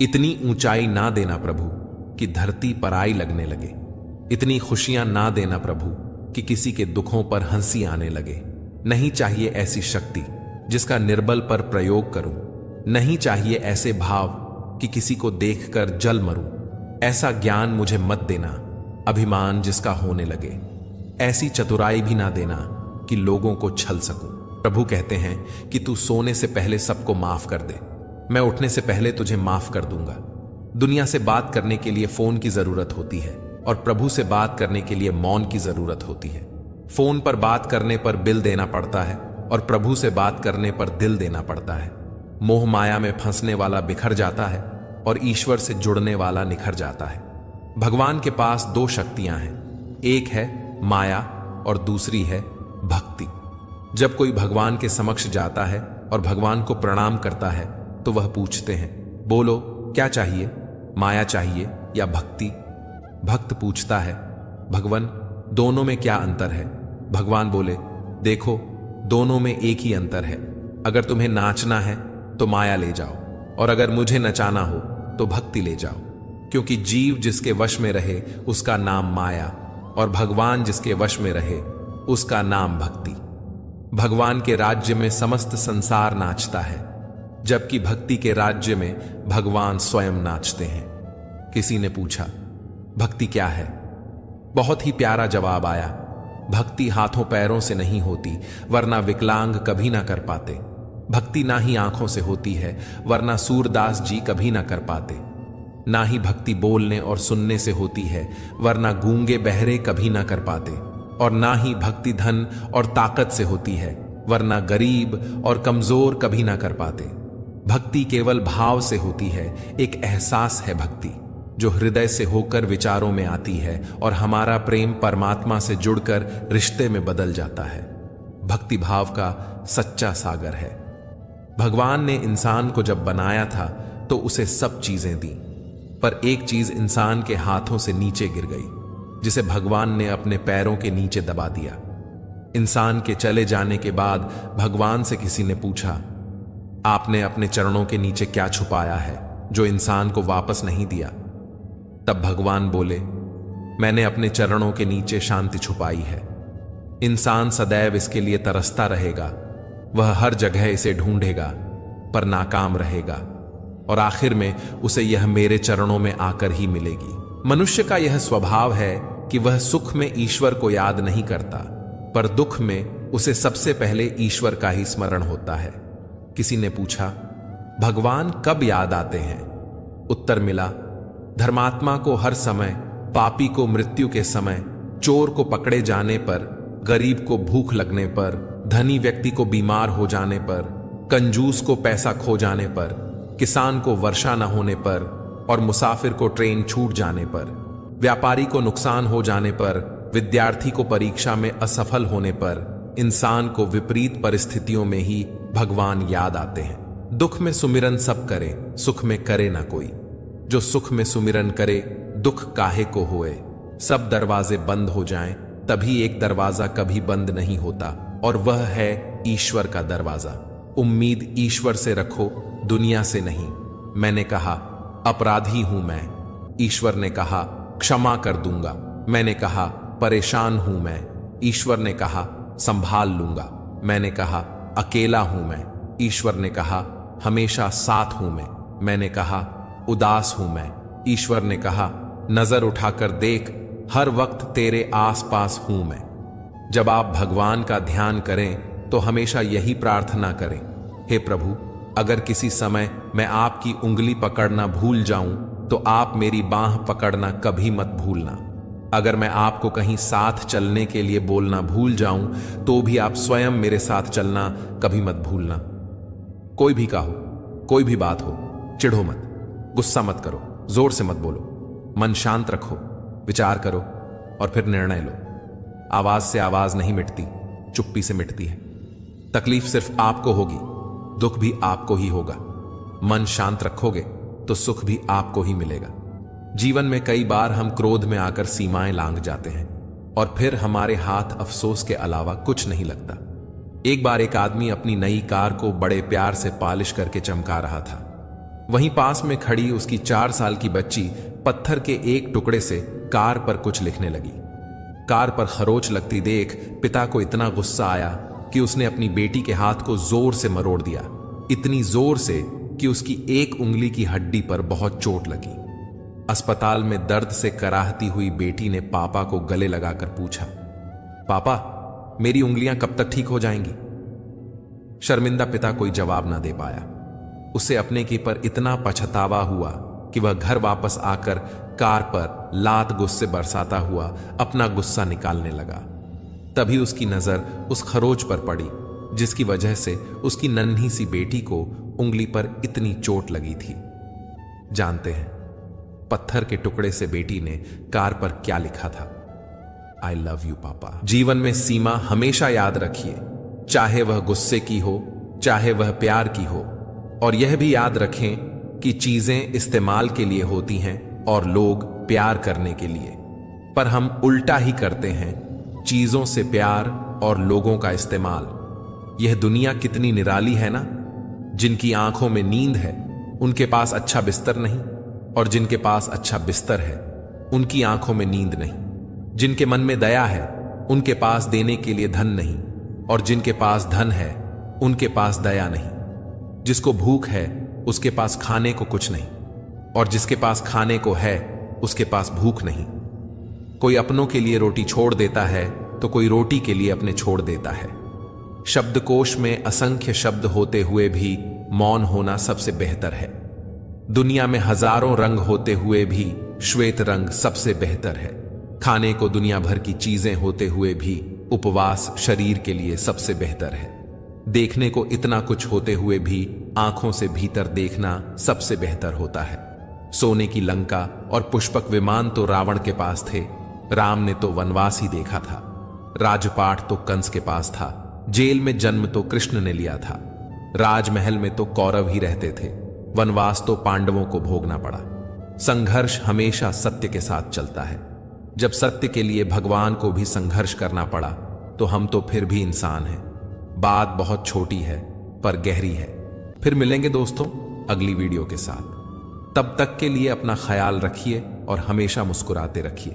इतनी ऊंचाई ना देना प्रभु कि धरती पराई लगने लगे। इतनी खुशियां ना देना प्रभु कि किसी के दुखों पर हंसी आने लगे। नहीं चाहिए ऐसी शक्ति जिसका निर्बल पर प्रयोग करूं। नहीं चाहिए ऐसे भाव कि किसी को देखकर जल मरूं। ऐसा ज्ञान मुझे मत देना, अभिमान जिसका होने लगे। ऐसी चतुराई भी ना देना कि लोगों को छल सकूं। प्रभु कहते हैं कि तू सोने से पहले सबको माफ कर दे, मैं उठने से पहले तुझे माफ कर दूंगा। दुनिया से बात करने के लिए फोन की जरूरत होती है और प्रभु से बात करने के लिए मौन की जरूरत होती है। फोन पर बात करने पर बिल देना पड़ता है और प्रभु से बात करने पर दिल देना पड़ता है। मोह माया में फंसने वाला बिखर जाता है और ईश्वर से जुड़ने वाला निखर जाता है। भगवान के पास दो शक्तियां हैं, एक है माया और दूसरी है भक्ति। जब कोई भगवान के समक्ष जाता है और भगवान को प्रणाम करता है तो वह पूछते हैं, बोलो क्या चाहिए, माया चाहिए या भक्ति? भक्त पूछता है, भगवान दोनों में क्या अंतर है? भगवान बोले, देखो दोनों में एक ही अंतर है। अगर तुम्हें नाचना है तो माया ले जाओ और अगर मुझे नचाना हो तो भक्ति ले जाओ। क्योंकि जीव जिसके वश में रहे उसका नाम माया और भगवान जिसके वश में रहे उसका नाम भक्ति। भगवान के राज्य में समस्त संसार नाचता है, जबकि भक्ति के राज्य में भगवान स्वयं नाचते हैं। किसी ने पूछा, भक्ति क्या है? बहुत ही प्यारा जवाब आया, भक्ति हाथों पैरों से नहीं होती वरना विकलांग कभी ना कर पाते। भक्ति ना ही आंखों से होती है वरना सूरदास जी कभी ना कर पाते। ना ही भक्ति बोलने और सुनने से होती है वरना गूंगे बहरे कभी ना कर पाते। और ना ही भक्ति धन और ताकत से होती है वरना गरीब और कमजोर कभी ना कर पाते। भक्ति केवल भाव से होती है, एक एहसास है भक्ति जो हृदय से होकर विचारों में आती है और हमारा प्रेम परमात्मा से जुड़कर रिश्ते में बदल जाता है। भक्ति भाव का सच्चा सागर है। भगवान ने इंसान को जब बनाया था तो उसे सब चीजें दी, पर एक चीज इंसान के हाथों से नीचे गिर गई, जिसे भगवान ने अपने पैरों के नीचे दबा दिया। इंसान के चले जाने के बाद भगवान से किसी ने पूछा, आपने अपने चरणों के नीचे क्या छुपाया है जो इंसान को वापस नहीं दिया? तब भगवान बोले, मैंने अपने चरणों के नीचे शांति छुपाई है। इंसान सदैव इसके लिए तरसता रहेगा, वह हर जगह इसे ढूंढेगा पर नाकाम रहेगा और आखिर में उसे यह मेरे चरणों में आकर ही मिलेगी। मनुष्य का यह स्वभाव है कि वह सुख में ईश्वर को याद नहीं करता, पर दुख में उसे सबसे पहले ईश्वर का ही स्मरण होता है। किसी ने पूछा, भगवान कब याद आते हैं? उत्तर मिला, धर्मात्मा को हर समय, पापी को मृत्यु के समय, चोर को पकड़े जाने पर, गरीब को भूख लगने पर, धनी व्यक्ति को बीमार हो जाने पर, कंजूस को पैसा खो जाने पर, किसान को वर्षा न होने पर और मुसाफिर को ट्रेन छूट जाने पर, व्यापारी को नुकसान हो जाने पर, विद्यार्थी को परीक्षा में असफल होने पर, इंसान को विपरीत परिस्थितियों में ही भगवान याद आते हैं। दुख में सुमिरन सब करे, सुख में करे ना कोई। जो सुख में सुमिरन करे, दुख काहे को होए। सब दरवाजे बंद हो जाएं, तभी एक दरवाजा कभी बंद नहीं होता और वह है ईश्वर का दरवाजा। उम्मीद ईश्वर से रखो, दुनिया से नहीं। मैंने कहा, अपराधी हूं मैं। ईश्वर ने कहा, क्षमा कर दूंगा। मैंने कहा, परेशान हूं मैं। ईश्वर ने कहा, संभाल लूंगा। मैंने कहा, अकेला हूं मैं। ईश्वर ने कहा, हमेशा साथ हूं मैं। मैंने कहा, उदास हूं मैं। ईश्वर ने कहा, नजर उठाकर देख, हर वक्त तेरे आसपास हूं मैं। जब आप भगवान का ध्यान करें तो हमेशा यही प्रार्थना करें, हे प्रभु, अगर किसी समय मैं आपकी उंगली पकड़ना भूल जाऊं तो आप मेरी बांह पकड़ना कभी मत भूलना। अगर मैं आपको कहीं साथ चलने के लिए बोलना भूल जाऊं तो भी आप स्वयं मेरे साथ चलना कभी मत भूलना। कोई भी कहो, कोई भी बात हो, चिढ़ो मत, गुस्सा मत करो, जोर से मत बोलो, मन शांत रखो, विचार करो और फिर निर्णय लो। आवाज से आवाज नहीं मिटती, चुप्पी से मिटती है। तकलीफ सिर्फ आपको होगी, दुख भी आपको ही होगा। मन शांत रखोगे तो सुख भी आपको ही मिलेगा। जीवन में कई बार हम क्रोध में आकर सीमाएं लांघ जाते हैं और फिर हमारे हाथ अफसोस के अलावा कुछ नहीं लगता। एक बार एक आदमी अपनी नई कार को बड़े प्यार से पॉलिश करके चमका रहा था। वहीं पास में खड़ी उसकी 4 साल की बच्ची पत्थर के एक टुकड़े से कार पर कुछ लिखने लगी। कार पर खरोच लगती देख पिता को इतना गुस्सा आया कि उसने अपनी बेटी के हाथ को जोर से मरोड़ दिया, इतनी जोर से कि उसकी एक उंगली की हड्डी पर बहुत चोट लगी। अस्पताल में दर्द से कराहती हुई बेटी ने पापा को गले लगाकर पूछा, पापा मेरी उंगलियां कब तक ठीक हो जाएंगी? शर्मिंदा पिता कोई जवाब ना दे पाया। उसे अपने की पर इतना पछतावा हुआ कि वह घर वापस आकर कार पर लात गुस्से बरसाता हुआ अपना गुस्सा निकालने लगा। तभी उसकी नजर उस खरोच पर पड़ी जिसकी वजह से उसकी नन्ही सी बेटी को उंगली पर इतनी चोट लगी थी। जानते हैं पत्थर के टुकड़े से बेटी ने कार पर क्या लिखा था? आई लव यू पापा। जीवन में सीमा हमेशा याद रखिए, चाहे वह गुस्से की हो चाहे वह प्यार की हो, और यह भी याद रखें कि चीजें इस्तेमाल के लिए होती हैं और लोग प्यार करने के लिए, पर हम उल्टा ही करते हैं, चीजों से प्यार और लोगों का इस्तेमाल। यह दुनिया कितनी निराली है ना। जिनकी आंखों में नींद है उनके पास अच्छा बिस्तर नहीं, और जिनके पास अच्छा बिस्तर है उनकी आंखों में नींद नहीं। जिनके मन में दया है उनके पास देने के लिए धन नहीं, और जिनके पास धन है उनके पास दया नहीं। जिसको भूख है उसके पास खाने को कुछ नहीं, और जिसके पास खाने को है उसके पास भूख नहीं। कोई अपनों के लिए रोटी छोड़ देता है तो कोई रोटी के लिए अपने छोड़ देता है। शब्दकोश में असंख्य शब्द होते हुए भी मौन होना सबसे बेहतर है। दुनिया में हजारों रंग होते हुए भी श्वेत रंग सबसे बेहतर है। खाने को दुनिया भर की चीजें होते हुए भी उपवास शरीर के लिए सबसे बेहतर है। देखने को इतना कुछ होते हुए भी आंखों से भीतर देखना सबसे बेहतर होता है। सोने की लंका और पुष्पक विमान तो रावण के पास थे, राम ने तो वनवास ही देखा था। राजपाट तो कंस के पास था, जेल में जन्म तो कृष्ण ने लिया था। राजमहल में तो कौरव ही रहते थे, वनवास तो पांडवों को भोगना पड़ा। संघर्ष हमेशा सत्य के साथ चलता है। जब सत्य के लिए भगवान को भी संघर्ष करना पड़ा तो हम तो फिर भी इंसान हैं। बात बहुत छोटी है पर गहरी है। फिर मिलेंगे दोस्तों अगली वीडियो के साथ। तब तक के लिए अपना ख्याल रखिए और हमेशा मुस्कुराते रखिए।